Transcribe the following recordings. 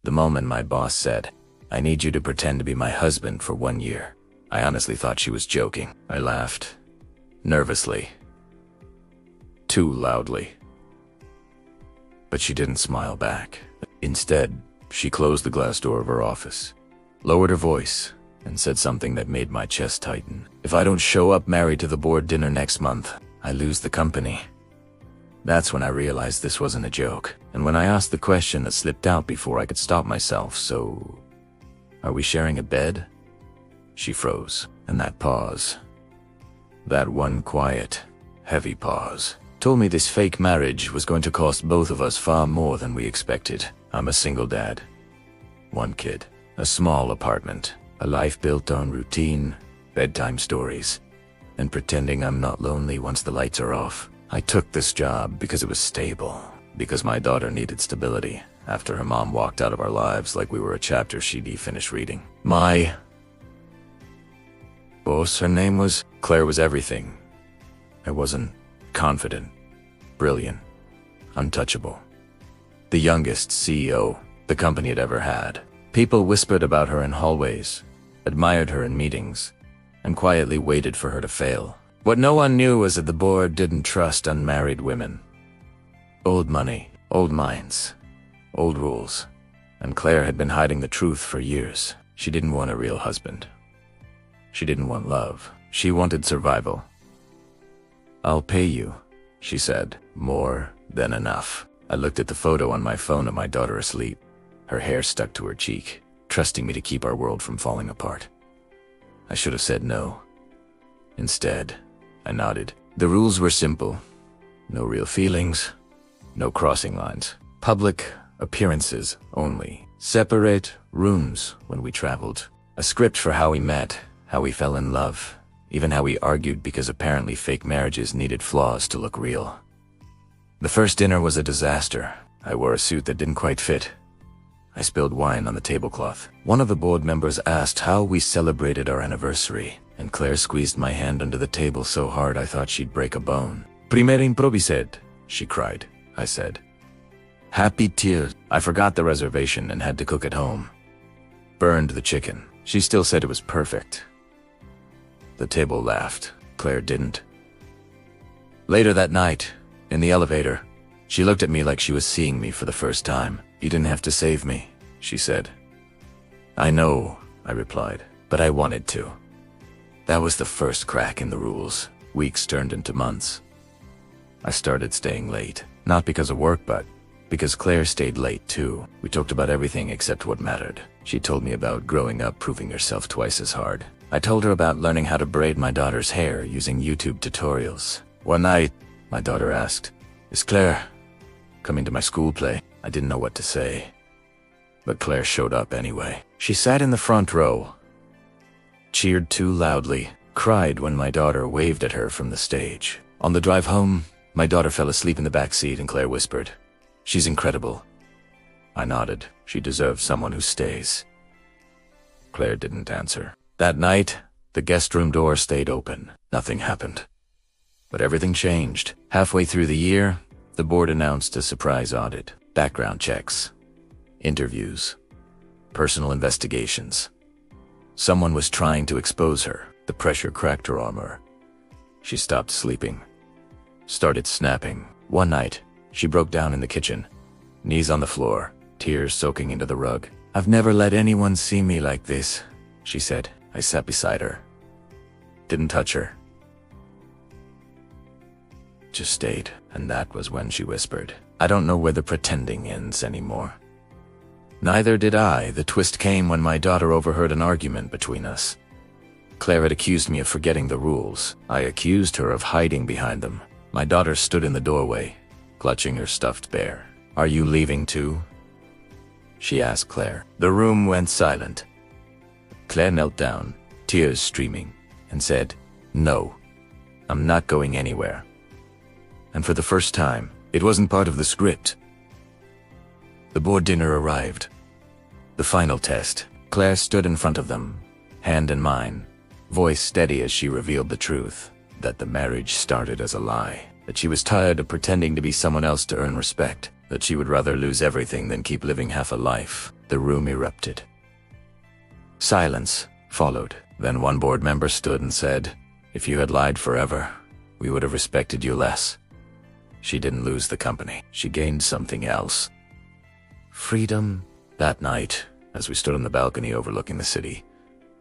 The moment my boss said, "I need you to pretend to be my husband for 1 year," I honestly thought she was joking. I laughed. Nervously. Too loudly. But she didn't smile back. Instead, she closed the glass door of her office, lowered her voice, and said something that made my chest tighten. "If I don't show up married to the board dinner next month, I lose the company." That's when I realized this wasn't a joke, and when I asked the question, it slipped out before I could stop myself. "So, are we sharing a bed?" She froze, and that pause, that one quiet, heavy pause, told me this fake marriage was going to cost both of us far more than we expected. I'm a single dad. 1 kid, a small apartment, a life built on routine, bedtime stories, and pretending I'm not lonely once the lights are off. I took this job because it was stable, because my daughter needed stability after her mom walked out of our lives like we were a chapter she'd finished reading. My boss, her name was Claire, was everything. I wasn't confident, brilliant, untouchable. The youngest CEO the company had ever had. People whispered about her in hallways, admired her in meetings, and quietly waited for her to fail. What no one knew was that the board didn't trust unmarried women. Old money, old minds, old rules. And Claire had been hiding the truth for years. She didn't want a real husband. She didn't want love. She wanted survival. "I'll pay you," she said. "More than enough." I looked at the photo on my phone of my daughter asleep, her hair stuck to her cheek, trusting me to keep our world from falling apart. I should have said no. Instead, I nodded. The rules were simple. No real feelings, no crossing lines. Public appearances only. Separate rooms when we traveled. A script for how we met, how we fell in love, even how we argued because apparently fake marriages needed flaws to look real. The first dinner was a disaster. I wore a suit that didn't quite fit. I spilled wine on the tablecloth. One of the board members asked how we celebrated our anniversary, and Claire squeezed my hand under the table so hard I thought she'd break a bone. "Primer improvised," she cried. I said. "Happy tears." I forgot the reservation and had to cook at home. Burned the chicken. She still said it was perfect. The table laughed. Claire didn't. Later that night, in the elevator, she looked at me like she was seeing me for the first time. "You didn't have to save me," she said. "I know," I replied, "but I wanted to." That was the first crack in the rules. Weeks turned into months. I started staying late, not because of work, but because Claire stayed late too. We talked about everything except what mattered. She told me about growing up proving herself twice as hard. I told her about learning how to braid my daughter's hair using YouTube tutorials. One night, my daughter asked, "Is Claire coming to my school play?" I didn't know what to say, but Claire showed up anyway. She sat in the front row, cheered too loudly, cried when my daughter waved at her from the stage. On the drive home, my daughter fell asleep in the back seat and Claire whispered, "She's incredible." I nodded. She deserves someone who stays. Claire didn't answer. That night, the guest room door stayed open. Nothing happened. But everything changed. Halfway through the year, the board announced a surprise audit. Background checks, interviews, personal investigations. Someone was trying to expose her. The pressure cracked her armor. She stopped sleeping, started snapping. One night, she broke down in the kitchen, knees on the floor, tears soaking into the rug. "I've never let anyone see me like this," she said. I sat beside her. Didn't touch her. Just stayed. And that was when she whispered, "I don't know where the pretending ends anymore." Neither did I. The twist came when my daughter overheard an argument between us. Claire had accused me of forgetting the rules. I accused her of hiding behind them. My daughter stood in the doorway, clutching her stuffed bear. "Are you leaving too?" she asked Claire. The room went silent. Claire knelt down, tears streaming, and said, "No, I'm not going anywhere." And for the first time, it wasn't part of the script. The board dinner arrived. The final test. Claire stood in front of them, hand in mine, voice steady as she revealed the truth, that the marriage started as a lie, that she was tired of pretending to be someone else to earn respect, that she would rather lose everything than keep living half a life. The room erupted. Silence followed. Then one board member stood and said, "If you had lied forever, we would have respected you less." She didn't lose the company. She gained something else. Freedom. That night, as we stood on the balcony overlooking the city,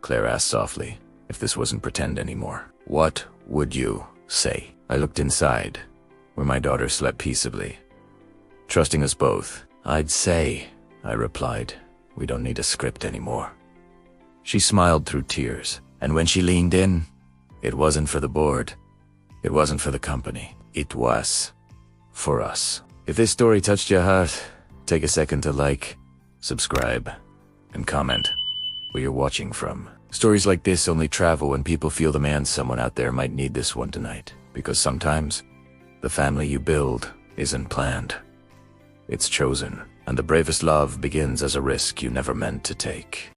Claire asked softly if this wasn't pretend anymore. "What would you say?" I looked inside, where my daughter slept peaceably, trusting us both. "I'd say," I replied, "we don't need a script anymore." She smiled through tears, and when she leaned in, it wasn't for the board. It wasn't for the company. It was for us. If this story touched your heart, take a second to like, subscribe, and comment where you're watching from. Stories like this only travel when people feel the man someone out there might need this one tonight. Because sometimes, the family you build isn't planned. It's chosen, and the bravest love begins as a risk you never meant to take.